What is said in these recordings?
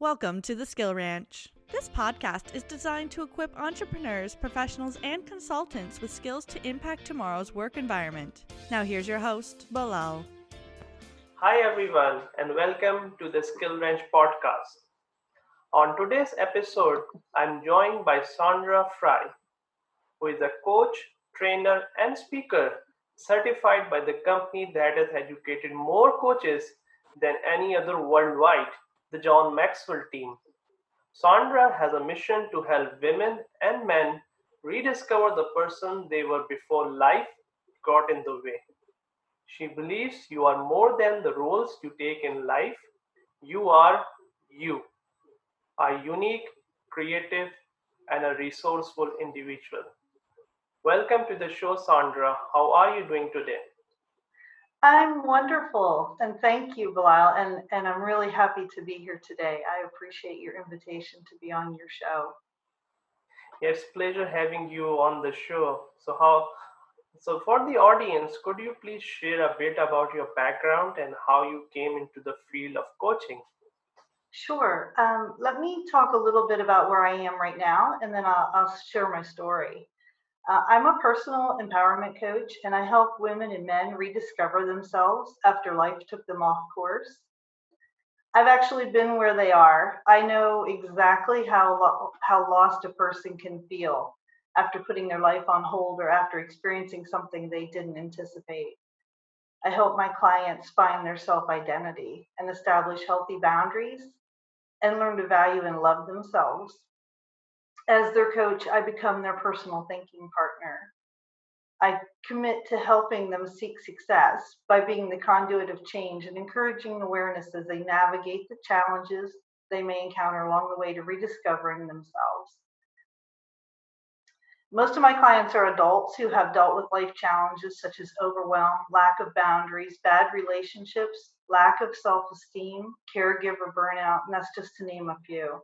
Welcome to the SkillRanch. This podcast is designed to equip entrepreneurs, professionals, and consultants with skills to impact tomorrow's work environment. Now here's your host, Bilal. Hi everyone and welcome to the SkillRanch Podcast. On today's episode, I'm joined by Sandra Fry, who is a coach, trainer, and speaker certified by the company that has educated more coaches than any other worldwide, the John Maxwell Team. Sandra has a mission to help women and men rediscover the person they were before life got in the way. She believes you are more than the roles you take in life. You are you, a unique, creative, and a resourceful individual. Welcome to the show, Sandra. How are you doing today? I'm wonderful, and thank you, Bilal. And I'm really happy to be here today. I appreciate your invitation to be on your show. It's pleasure having you on the show. So for the audience, could you please share a bit about your background and how you came into the field of coaching? Sure. Let me talk a little bit about where I am right now, and then I'll share my story. I'm a personal empowerment coach, and I help women and men rediscover themselves after life took them off course. I've actually been where they are. I know exactly how lost a person can feel after putting their life on hold or after experiencing something they didn't anticipate. I help my clients find their self-identity and establish healthy boundaries and learn to value and love themselves. As their coach, I become their personal thinking partner. I commit to helping them seek success by being the conduit of change and encouraging awareness as they navigate the challenges they may encounter along the way to rediscovering themselves. Most of my clients are adults who have dealt with life challenges such as overwhelm, lack of boundaries, bad relationships, lack of self-esteem, caregiver burnout, and that's just to name a few.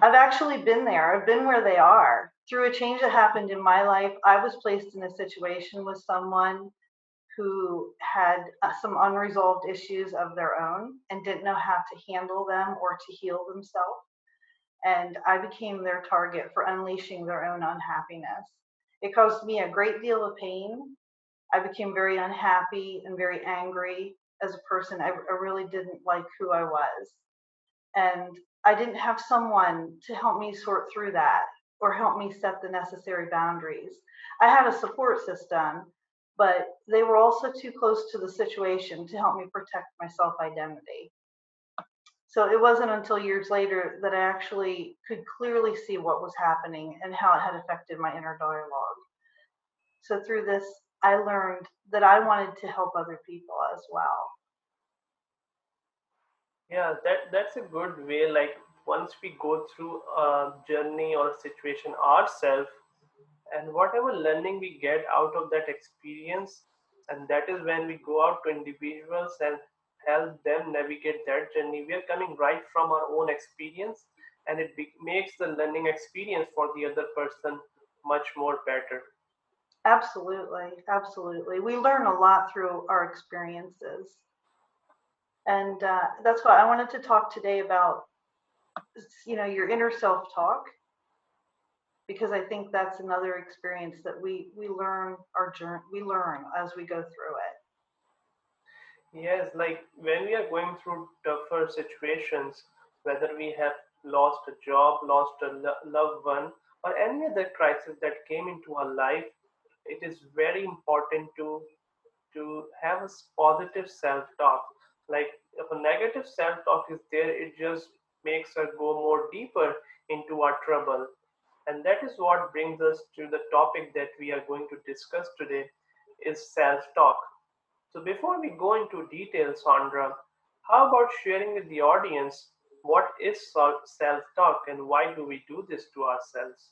I've actually been there. I've been where they are. Through a change that happened in my life, I was placed in a situation with someone who had some unresolved issues of their own and didn't know how to handle them or to heal themselves. And I became their target for unleashing their own unhappiness. It caused me a great deal of pain. I became very unhappy and very angry as a person. I really didn't like who I was. And I didn't have someone to help me sort through that or help me set the necessary boundaries. I had a support system, but they were also too close to the situation to help me protect my self-identity. So it wasn't until years later that I actually could clearly see what was happening and how it had affected my inner dialogue. So through this, I learned that I wanted to help other people as well. Yeah, that's a good way. Like once we go through a journey or a situation ourselves, and whatever learning we get out of that experience, and that is when we go out to individuals and help them navigate that journey. We are coming right from our own experience, and makes the learning experience for the other person much more better. Absolutely, absolutely. We learn a lot through our experiences. And that's why I wanted to talk today about, your inner self-talk, because I think that's another experience that we learn our journey, we learn as we go through it. Yes, like when we are going through tougher situations, whether we have lost a job, lost a loved one, or any other crisis that came into our life, it is very important to have a positive self-talk. Like if a negative self-talk is there, it just makes us go more deeper into our trouble. And that is what brings us to the topic that we are going to discuss today is self-talk. So before we go into details, Sandra, how about sharing with the audience what is self-talk and why do we do this to ourselves?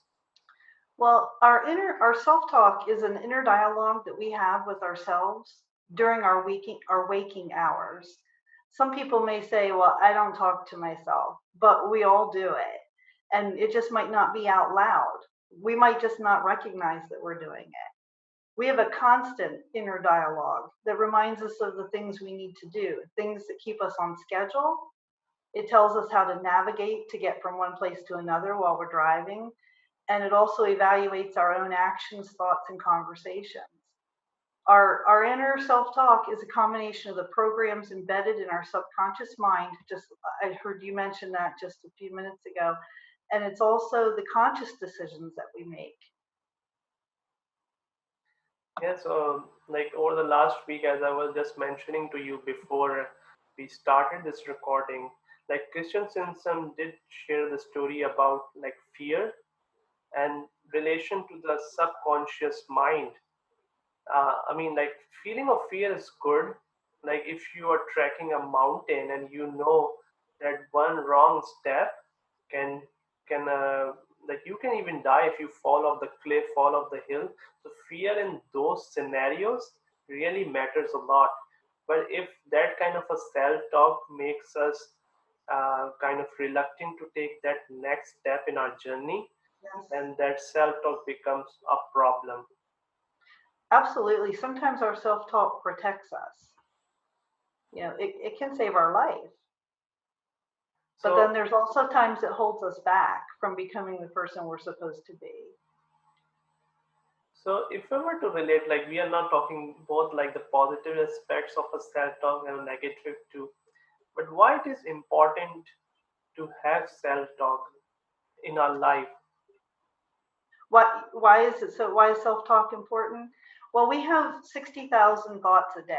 Well, our self-talk is an inner dialogue that we have with ourselves during our waking hours. Some people may say, "Well, I don't talk to myself," but we all do it. And it just might not be out loud. We might just not recognize that we're doing it. We have a constant inner dialogue that reminds us of the things we need to do, things that keep us on schedule, It tells us how to navigate to get from one place to another while we're driving. And it also evaluates our own actions, thoughts, and conversations. Our inner self-talk is a combination of the programs embedded in our subconscious mind. Just I heard you mention that just a few minutes ago. And it's also the conscious decisions that we make. Yeah, so like over the last week, as I was just mentioning to you before we started this recording, like Christian Simpson did share the story about like fear and relation to the subconscious mind. I mean, like feeling of fear is good. Like if you are trekking a mountain and you know that one wrong step can like you can even die if you fall off the cliff, fall off the hill. So fear in those scenarios really matters a lot. But if that kind of a self-talk makes us kind of reluctant to take that next step in our journey, Yes. then that self-talk becomes a problem. Absolutely. Sometimes our self-talk protects us. It can save our life. But then So there's also times it holds us back from becoming the person we're supposed to be. So if we were to relate, like we are not talking both like the positive aspects of a self-talk and negative too, but why it is important to have self-talk in our life? Why is self-talk important? Well, we have 60,000 thoughts a day.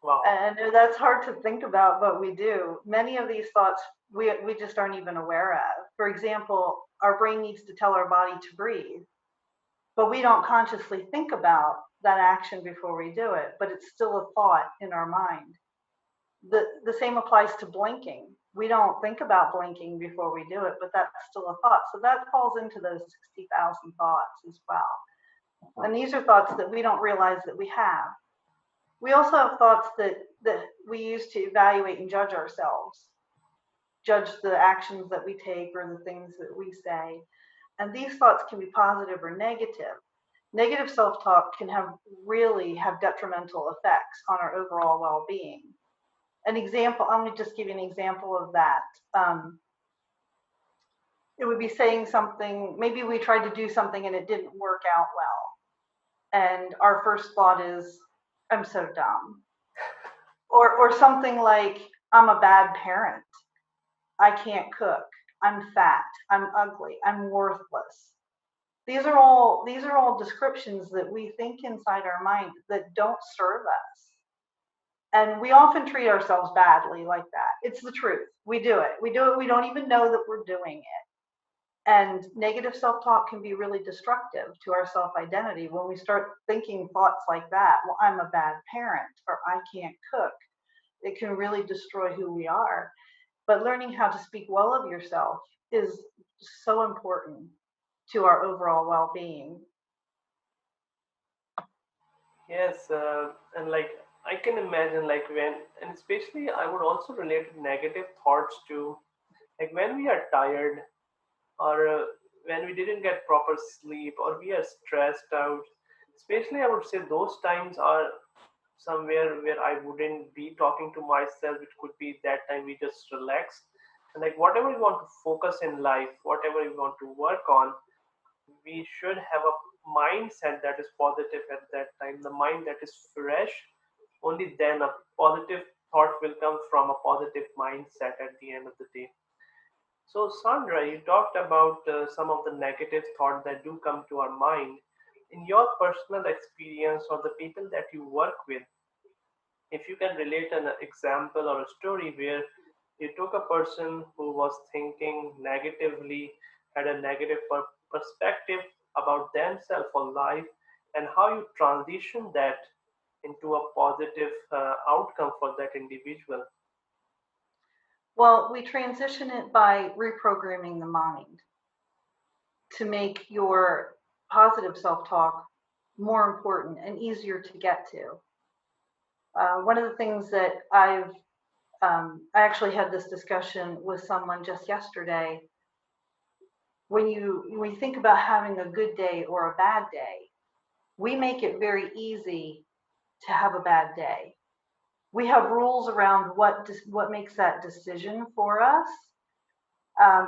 Wow. And that's hard to think about, but we do. Many of these thoughts we just aren't even aware of. For example, our brain needs to tell our body to breathe, but we don't consciously think about that action before we do it, but it's still a thought in our mind. The same applies to blinking. We don't think about blinking before we do it, but that's still a thought. So that falls into those 60,000 thoughts as well. And these are thoughts that we don't realize that we have. We also have thoughts that we use to evaluate and judge ourselves, judge the actions that we take or the things that we say. And these thoughts can be positive or negative. Negative self-talk can really have detrimental effects on our overall well-being. An example, I'm going to just give you an example of that. It would be saying something, maybe we tried to do something and it didn't work out well. And our first thought is, I'm so dumb. Or something like, I'm a bad parent. I can't cook. I'm fat. I'm ugly. I'm worthless. These are all descriptions that we think inside our mind that don't serve us. And we often treat ourselves badly like that. It's the truth. We do it. We do it. We don't even know that we're doing it. And negative self-talk can be really destructive to our self-identity when we start thinking thoughts like that. Well, I'm a bad parent, or I can't cook. It can really destroy who we are. But learning how to speak well of yourself is so important to our overall well-being. Yes, and like I can imagine like when, and especially I would also relate negative thoughts to like when we are tired or when we didn't get proper sleep or we are stressed out. Especially, I would say those times are somewhere where I wouldn't be talking to myself. It could be that time we just relax and like whatever we want to focus in life, whatever we want to work on, we should have a mindset that is positive at that time. The mind that is fresh, only then a positive thought will come from a positive mindset at the end of the day. So, Sandra, you talked about some of the negative thoughts that do come to our mind. In your personal experience or the people that you work with, if you can relate an example or a story where you took a person who was thinking negatively, had a negative perspective about themselves or life, and how you transition that into a positive outcome for that individual. Well, we transition it by reprogramming the mind to make your positive self-talk more important and easier to get to. One of the things that I actually had this discussion with someone just yesterday. When you think about having a good day or a bad day, we make it very easy to have a bad day. we have rules around what makes that decision for us.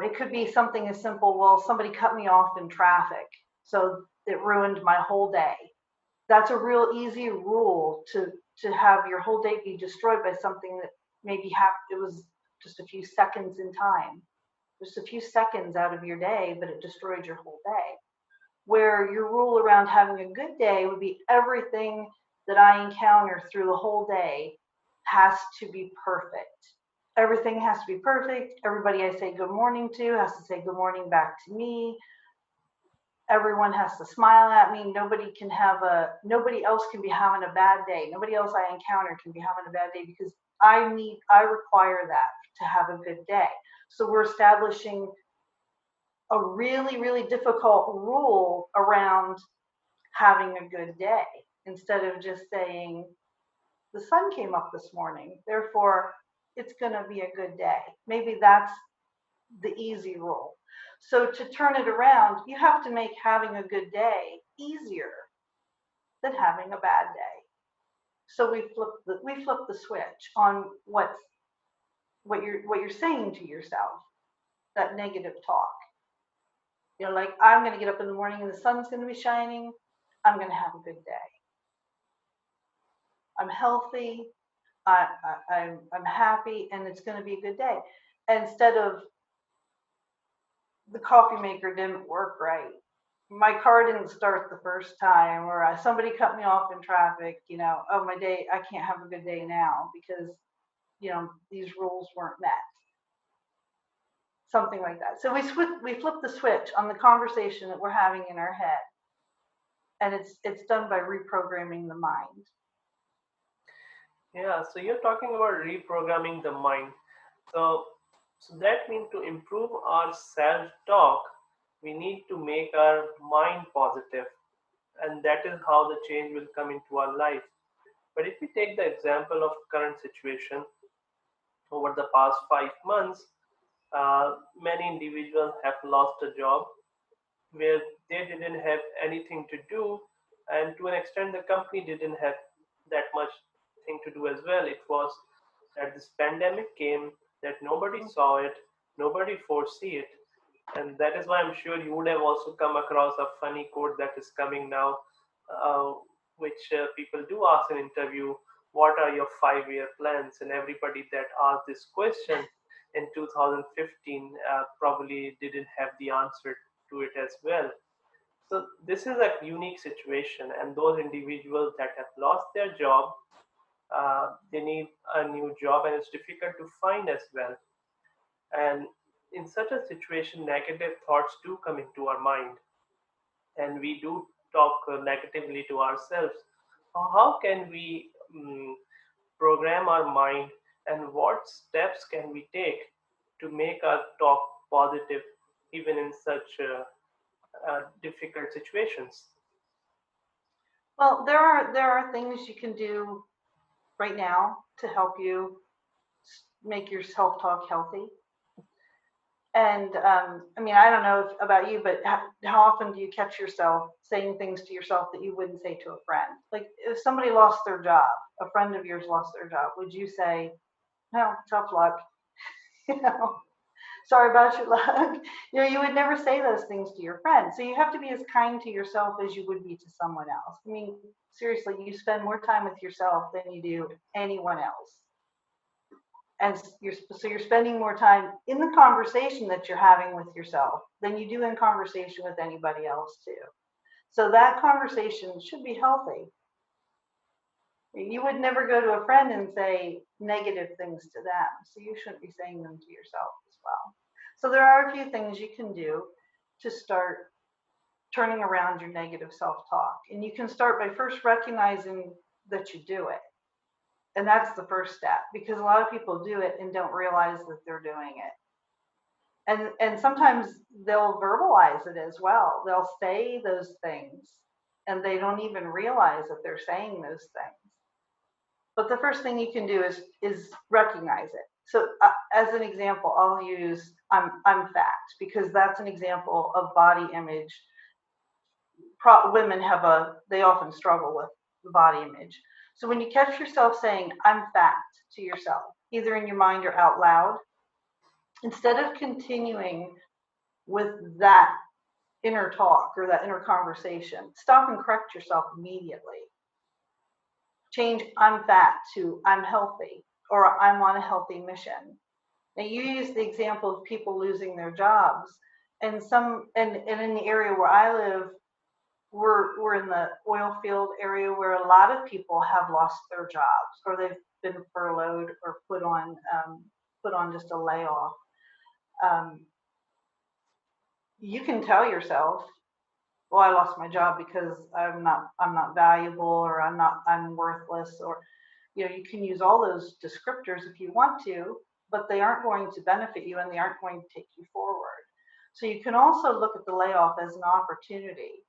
It could be something as simple, well, somebody cut me off in traffic, so it ruined my whole day. That's a real easy rule to have your whole day be destroyed by something that maybe it was just a few seconds in time, just a few seconds out of your day, but it destroyed your whole day. Where your rule around having a good day would be everything that I encounter through the whole day has to be perfect. Everything has to be perfect. Everybody I say good morning to has to say good morning back to me. Everyone has to smile at me. Nobody else can be having a bad day. Nobody else I encounter can be having a bad day, because I require that to have a good day. So we're establishing a really, really difficult rule around having a good day, instead of just saying the sun came up this morning, therefore it's going to be a good day. Maybe that's the easy rule. So to turn it around, you have to make having a good day easier than having a bad day. So we flip the switch on what you're saying to yourself, that negative talk. Like, I'm going to get up in the morning and the sun's going to be shining. I'm going to have a good day. I'm healthy. I'm happy, and it's going to be a good day. Instead of the coffee maker didn't work right, my car didn't start the first time, or somebody cut me off in traffic. Oh, my day, I can't have a good day now because these rules weren't met. Something like that. So we flip the switch on the conversation that we're having in our head, and it's done by reprogramming the mind. Yeah, so you're talking about reprogramming the mind. So that means to improve our self-talk, we need to make our mind positive, and that is how the change will come into our life. But if we take the example of current situation, over the past 5 months, many individuals have lost a job where they didn't have anything to do, and to an extent, the company didn't have that much thing to do as well. It was that this pandemic came, that nobody saw it, nobody foresee it, and that is why I'm sure you would have also come across a funny quote that is coming now, uh, which people do ask in interview, what are your 5-year plans? And everybody that asked this question in 2015 probably didn't have the answer to it as well. So this is a unique situation, and those individuals that have lost their job, they need a new job, and it's difficult to find as well. And in such a situation, negative thoughts do come into our mind, and we do talk negatively to ourselves. How can we program our mind, and what steps can we take to make our talk positive even in such difficult situations? Well, there are things you can do right now to help you make your self-talk healthy. And I don't know about you, but how often do you catch yourself saying things to yourself that you wouldn't say to a friend? Like, if somebody lost their job, a friend of yours lost their job, would you say, "No, tough luck"? you know, Sorry about your luck. You would never say those things to your friend. So you have to be as kind to yourself as you would be to someone else. Seriously, you spend more time with yourself than you do anyone else. And you're spending more time in the conversation that you're having with yourself than you do in conversation with anybody else too. So that conversation should be healthy. You would never go to a friend and say negative things to them, so you shouldn't be saying them to yourself as well. So there are a few things you can do to start turning around your negative self-talk. And you can start by first recognizing that you do it. And that's the first step, because a lot of people do it and don't realize that they're doing it. And sometimes they'll verbalize it as well. They'll say those things and they don't even realize that they're saying those things. But the first thing you can do is recognize it. So as an example, I'll use I'm fat, because that's an example of body image. Women they often struggle with body image. So when you catch yourself saying, I'm fat to yourself, either in your mind or out loud, instead of continuing with that inner talk or that inner conversation, stop and correct yourself immediately. Change I'm fat to I'm healthy, or I'm on a healthy mission. Now you use the example of people losing their jobs, and in the area where I live, we're in the oil field area where a lot of people have lost their jobs, or they've been furloughed or put on just a layoff. Um, you can tell yourself, well, I lost my job because I'm not valuable, or I'm worthless, or you can use all those descriptors if you want to, but they aren't going to benefit you and they aren't going to take you forward. So you can also look at the layoff as an opportunity.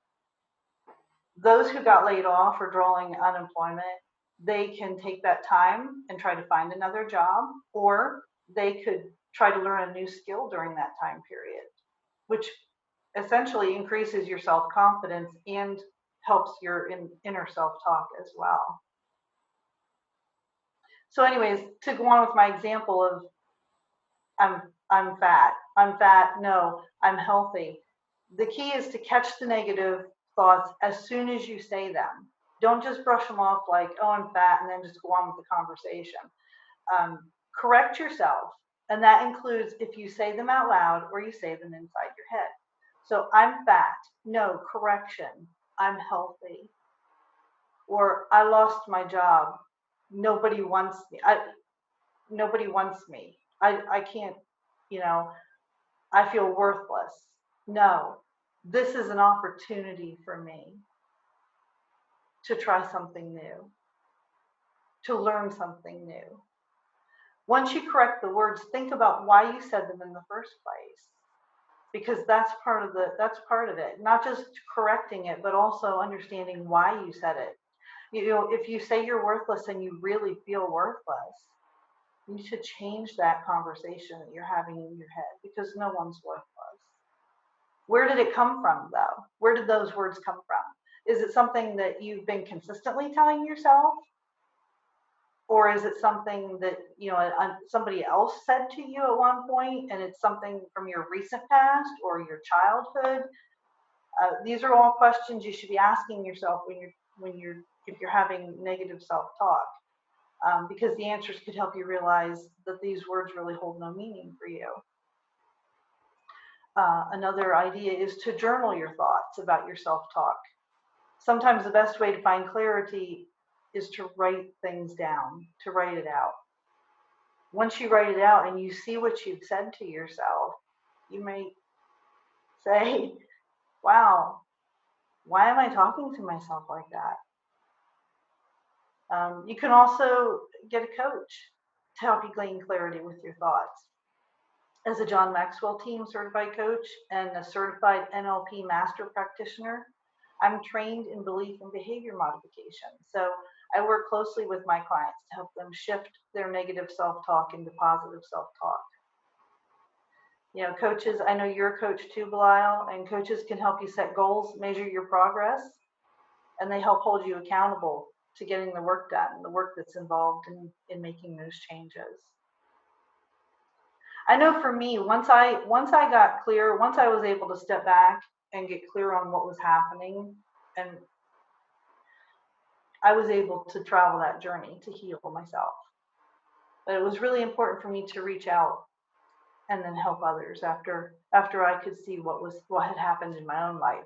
Those who got laid off or drawing unemployment, they can take that time and try to find another job, or they could try to learn a new skill during that time period, which essentially increases your self-confidence and helps your inner self-talk as well. So anyways, to go on with my example of I'm fat. I'm fat. No, I'm healthy. The key is to catch the negative thoughts as soon as you say them. Don't just brush them off like, oh, I'm fat, and then just go on with the conversation. Correct yourself. And that includes if you say them out loud or you say them inside your head. So I'm fat. No, correction. I'm healthy. Or I lost my job. Nobody wants me. Nobody wants me. I can't, I feel worthless. No, this is an opportunity for me to try something new, to learn something new. Once you correct the words, think about why you said them in the first place, because that's part of it. Not just correcting it, but also understanding why you said it. If you say you're worthless and you really feel worthless, you need to change that conversation that you're having in your head, because no one's worthless. Where did it come from, though? Where did those words come from? Is it something that you've been consistently telling yourself? Or is it something that somebody else said to you at one point, and it's something from your recent past or your childhood? These are all questions you should be asking yourself if you're having negative self-talk. Because the answers could help you realize that these words really hold no meaning for you. Another idea is to journal your thoughts about your self-talk. Sometimes the best way to find clarity is to write things down, to write it out. Once you write it out and you see what you've said to yourself, you may say, wow, why am I talking to myself like that? You can also get a coach to help you gain clarity with your thoughts. As a John Maxwell Team certified coach and a certified NLP master practitioner, I'm trained in belief and behavior modification. So I work closely with my clients to help them shift their negative self-talk into positive self-talk. Coaches, I know you're a coach too, Belial, and coaches can help you set goals, measure your progress, and they help hold you accountable to getting the work done, the work that's involved in making those changes. I know for me, once I got clear, once I was able to step back and get clear on what was happening, and I was able to travel that journey to heal myself. But it was really important for me to reach out and then help others after I could see what had happened in my own life.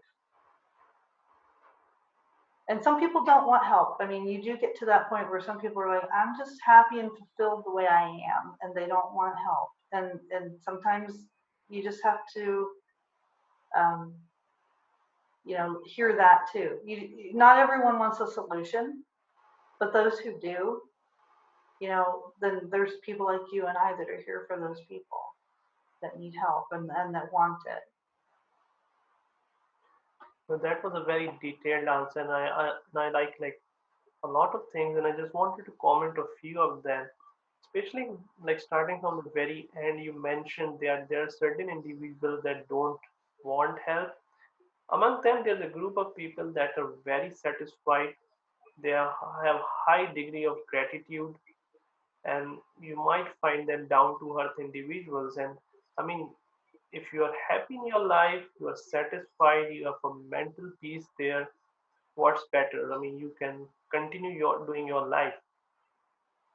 And some people don't want help. I mean, you do get to that point where some people are like, I'm just happy and fulfilled the way I am, and they don't want help. And sometimes you just have to, hear that too. Not everyone wants a solution, but those who do, then there's people like you and I that are here for those people that need help and that want it. So that was a very detailed answer, and I like a lot of things, and I just wanted to comment a few of them. Especially like starting from the very end, you mentioned that there are certain individuals that don't want help. Among them, there's a group of people that are very satisfied have high degree of gratitude, and you might find them down to earth individuals. And I mean, if you are happy in your life, you are satisfied, you have a mental peace there, what's better? I mean, you can continue doing your life.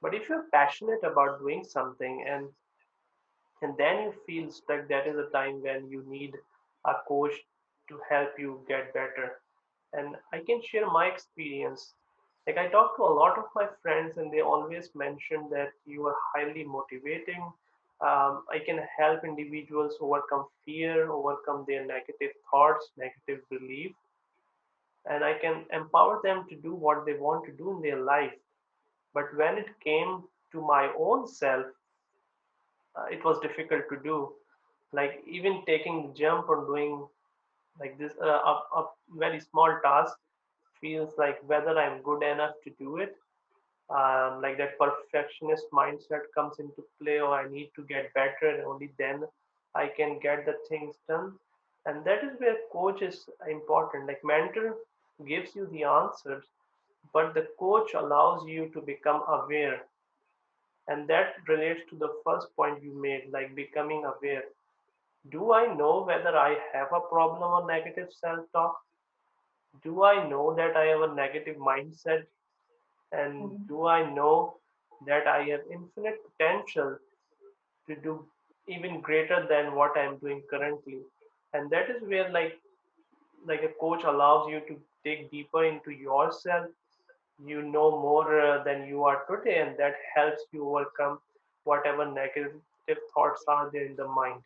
But if you're passionate about doing something, and then you feel stuck, that is a time when you need a coach to help you get better. And I can share my experience. Like, I talk to a lot of my friends, and they always mention that you are highly motivating. I can help individuals overcome fear, overcome their negative thoughts, negative belief, and I can empower them to do what they want to do in their life. But when it came to my own self, it was difficult to do. Like, even taking the jump or doing like this, a very small task feels like whether I'm good enough to do it. Like, that perfectionist mindset comes into play, or I need to get better, and only then I can get the things done. And that is where coach is important. Like, mentor gives you the answers, but the coach allows you to become aware. And that relates to the first point you made, like becoming aware. Do I know whether I have a problem or negative self talk? Do I know that I have a negative mindset? And Mhm. do I know that I have infinite potential to do even greater than what I'm doing currently? And that is where, like a coach allows you to dig deeper into yourself. You know more than you are today, and that helps you overcome whatever negative thoughts are there in the mind.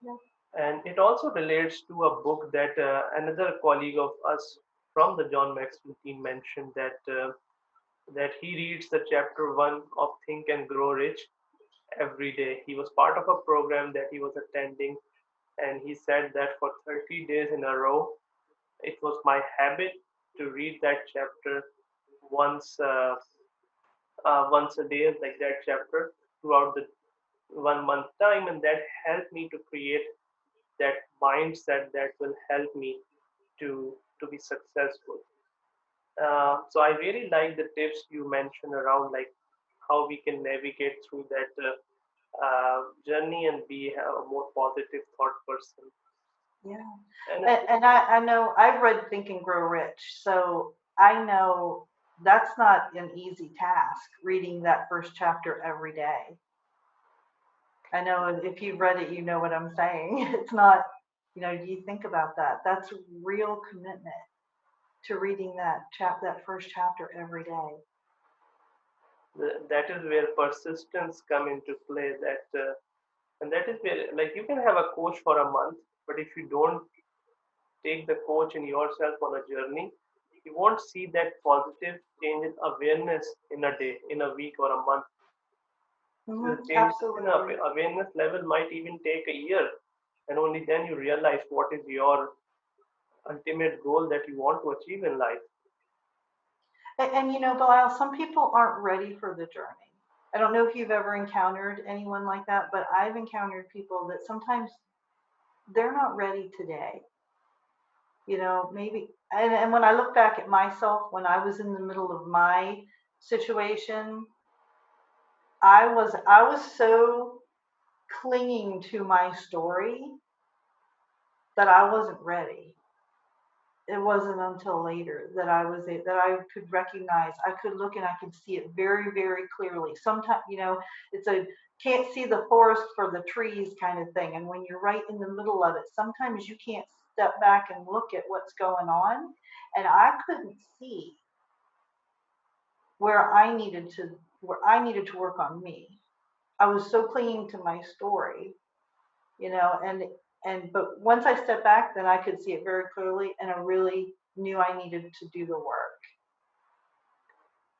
Yeah. And it also relates to a book that another colleague of us from the John Maxwell team mentioned, that he reads the chapter one of Think and Grow Rich every day. He was part of a program that he was attending, and he said that for 30 days in a row, it was my habit to read that chapter once once a day, like that chapter throughout the 1 month time, and that helped me to create that mindset that will help me to be successful. So I really like the tips you mentioned around, like, how we can navigate through that journey and be a more positive thought person. Yeah. And And I know I've read Think and Grow Rich, so I know that's not an easy task, reading that first chapter every day. I know if you've read it, you know what I'm saying. It's not, you think about that. That's real commitment to reading that first chapter every day. that is where persistence come into play. And that is where, like, you can have a coach for a month, but if you don't take the coach in yourself on a journey, you won't see that positive change in awareness in a day, in a week, or a month. The change in Absolutely. awareness level might even take a year, and only then you realize what is your ultimate goal that you want to achieve in life. And Bilal, some people aren't ready for the journey. I don't know if you've ever encountered anyone like that, but I've encountered people that sometimes they're not ready today. Maybe, and when I look back at myself when I was in the middle of my situation, I was so clinging to my story that I wasn't ready. It wasn't until later that that I could recognize, I could look and I could see it very, very clearly. Sometimes, it's a can't see the forest for the trees kind of thing. And when you're right in the middle of it, sometimes you can't step back and look at what's going on. And I couldn't see where I needed to work on me. I was so clinging to my story, but once I stepped back, then I could see it very clearly, and I really knew I needed to do the work.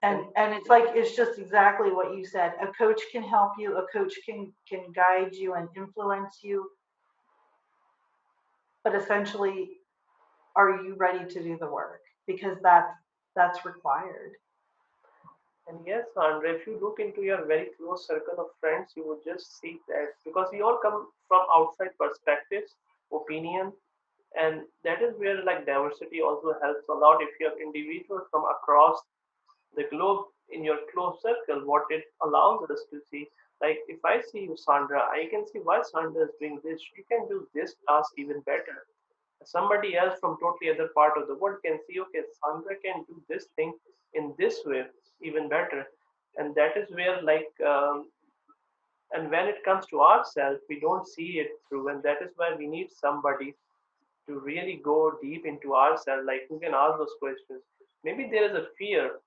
And And it's just exactly what you said. A coach can help you, a coach can guide you and influence you, but essentially, are you ready to do the work? Because that's required. yes, Andre, if you look into your very close circle of friends, you would just see that, because we all come from outside perspectives, opinion, And that is where like diversity also helps a lot. If you have individuals from across the globe in your close circle, what it allows us to see, like if I see you, Sandra, I can see why Sandra is doing this. She can do this task even better. Somebody else from totally other part of the world can see, okay, Sandra can do this thing in this way even better. And that is where and when it comes to ourselves, we don't see it through, and that is why we need somebody to really go deep into ourselves, like who can ask those questions. Maybe there is a fear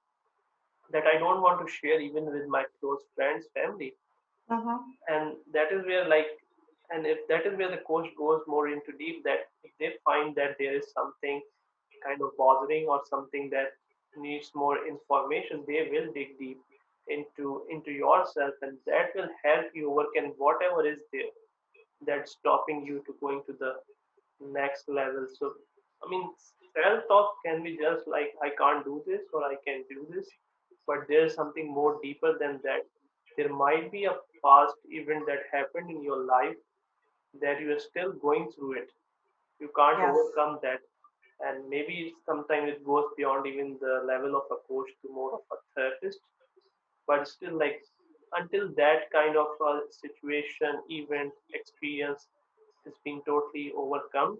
that I don't want to share even with my close friends, family. Mm-hmm. And that is where and if that is where the coach goes more into deep, that if they find that there is something kind of bothering or something that needs more information, they will dig deep into yourself, and that will help you overcome whatever is there that's stopping you to going to the next level. So, I mean, self talk can be just like, I can't do this or I can do this, but there's something more deeper than that. There might be a past event that happened in your life that you are still going through it. You can't Yes. overcome that. And maybe sometimes it goes beyond even the level of a coach to more of a therapist. But still, like, until that kind of a situation, event, experience is being totally overcome,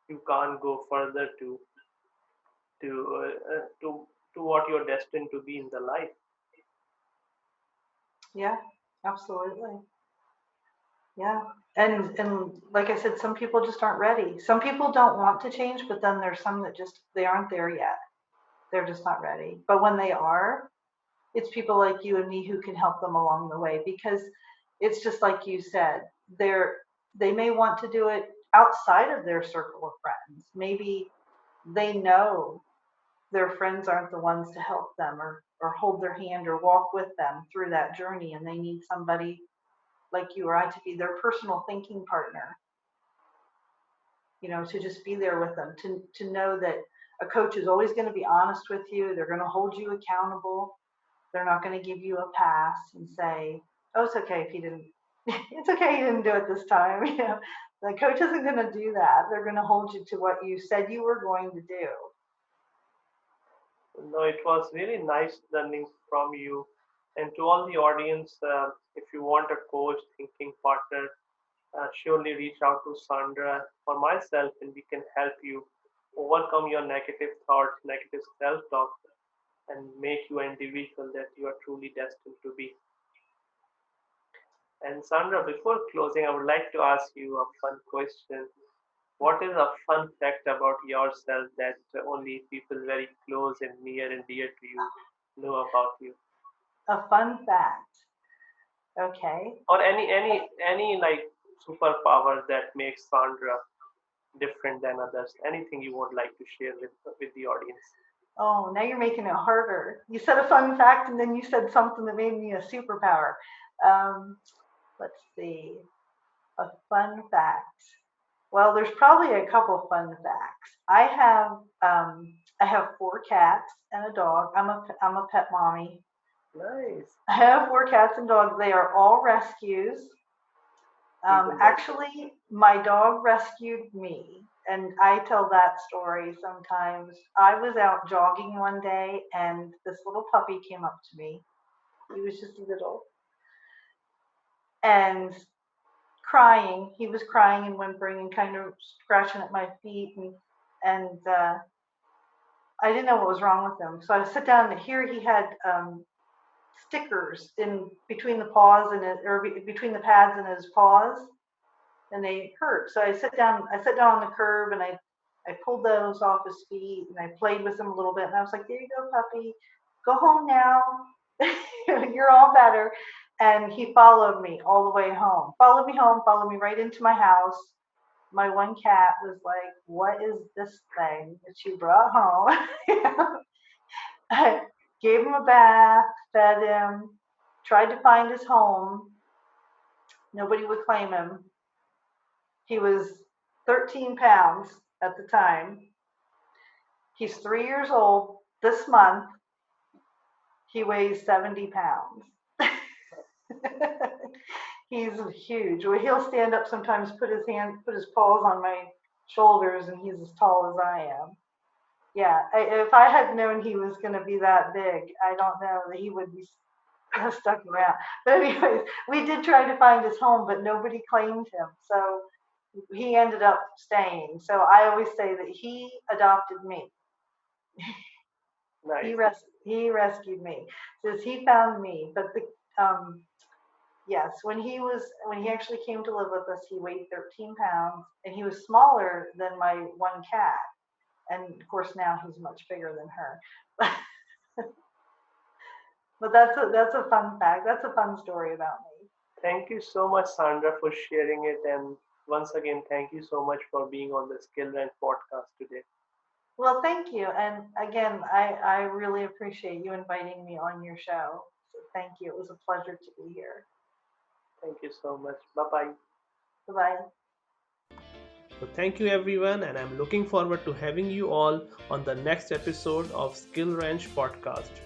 you can't go further to to what you're destined to be in the life. Yeah, absolutely. Yeah. And like I said, some people just aren't ready. Some people don't want to change, but then there's some that just they aren't there yet. They're just not ready. But when they are, it's people like you and me who can help them along the way, because it's just like you said, they may want to do it outside of their circle of friends. Maybe they know their friends aren't the ones to help them or hold their hand or walk with them through that journey, and they need somebody like you or I to be their personal thinking partner, to just be there with them, to know that a coach is always going to be honest with you. They're going to hold you accountable. They're not going to give you a pass and say, "Oh, it's okay if you didn't. It's okay you didn't do it this time." The coach isn't going to do that. They're going to hold you to what you said you were going to do. No, it was really nice learning from you. And to all the audience, if you want a coach, thinking partner, surely reach out to Sandra or myself, and we can help you overcome your negative thoughts, negative self talk, and make you an individual that you are truly destined to be. And Sandra, before closing, I would like to ask you a fun question. What is a fun fact about yourself that only people very close and near and dear to you know about you? A fun fact. Okay. Or any like superpower that makes Sandra different than others? Anything you would like to share with the audience? Oh, now you're making it harder. You said a fun fact and then you said something that made me a superpower. Um, let's see. A fun fact. Well, there's probably a couple fun facts. I have 4 cats and a dog. I'm a pet mommy. Nice. I have 4 cats and dogs. They are all rescues. Even better. Actually, my dog rescued me, and I tell that story sometimes. I was out jogging one day, and this little puppy came up to me. He was just little and crying. He was crying and whimpering and kind of scratching at my feet, and I didn't know what was wrong with him. So I sit down, and here he had stickers in between the paws and between the pads and his paws, and they hurt. So I sat down. I sat down on the curb, and I pulled those off his feet, and I played with him a little bit. And I was like, "There you go, puppy. Go home now. You're all better." And he followed me all the way home. Followed me home. Followed me right into my house. My one cat was like, "What is this thing that you brought home?" I gave him a bath, fed him, tried to find his home. Nobody would claim him. He was 13 pounds at the time. He's 3 years old this month. He weighs 70 pounds. He's huge. Well, he'll stand up sometimes, put his paws on shoulders, and he's as tall as I am. Yeah, if I had known he was going to be that big, I don't know that he would be stuck around. But anyways, we did try to find his home, but nobody claimed him. So he ended up staying. So I always say that he adopted me. Nice. He rescued me. Says he found me. But yes, when he actually came to live with us, he weighed 13 pounds, and he was smaller than my one cat. And of course now he's much bigger than her. But that's a fun fact. That's a fun story about me. Thank you so much, Sandra, for sharing it. And once again, thank you so much for being on the SkillRanch podcast today. Well, thank you. And again, I really appreciate you inviting me on your show. So thank you. It was a pleasure to be here. Thank you so much. Bye-bye. Bye-bye. So thank you everyone, and I'm looking forward to having you all on the next episode of SkillRanch Podcast.